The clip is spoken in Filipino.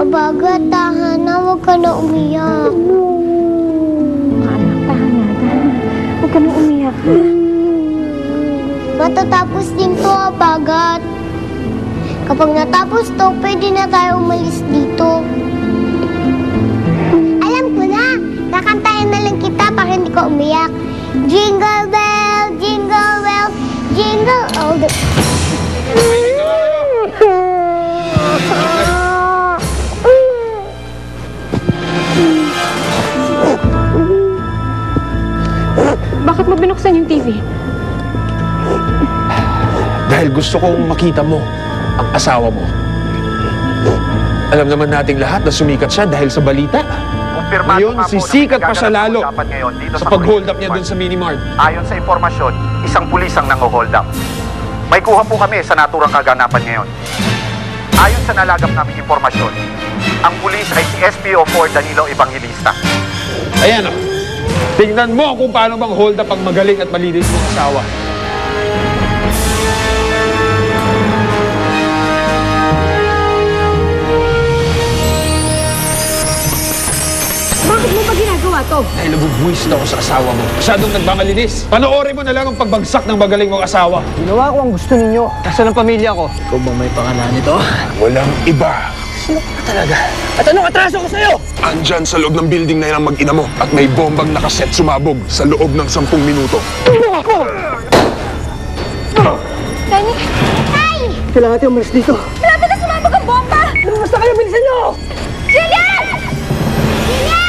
Abaga, tahan na. Huwag ka na umiyak. Anak, tahan na. Huwag ka na umiyak. Matatapos din to, Abagat. Kapag natapos to, pwede na tayo umalis dito. Alam ko na. Kakantahin na lang kita para hindi ka umiyak. Jingle bell, jingle all the... Bakit mo binuksan yung TV? Dahil gusto kong makita mo ang asawa mo. Alam naman nating lahat na sumikat siya dahil sa balita. Ngayon, sisikat pa siya lalo sa pag-hold up niya dun sa Minimart. Ayon sa impormasyon, isang pulis ang nang-hold up. May kuha po kami sa naturang kaganapan ngayon. Ayon sa nalagap naming impormasyon, ang pulis ay si SPO4 Danilo Evangelista. Ayan o. Tingnan mo kung paano bang hold up ang magaling at malinis mong asawa. Bakit mo ba ginagawa to? Dahil nabubuwis ako sa asawa mo. Masyadong nagmamalinis. Panoorin mo na lang ang pagbagsak ng magaling mong asawa. Ginawa ko ang gusto ninyo. Nasaan ang pamilya ko? Ikaw ba may pangalan nito? Walang iba. Sino ka talaga? At anong atraso ko sa'yo? Andyan sa loob ng building na yan ang mag-ina mo at may bombang nakaset sumabog sa loob ng 10 minuto. Tulong ako! Danny! Tay! Kailangan natin umalis dito. Malapit na sumabog ang bomba! Lumabas na kayo! Bilisan nyo! Julian! Julian!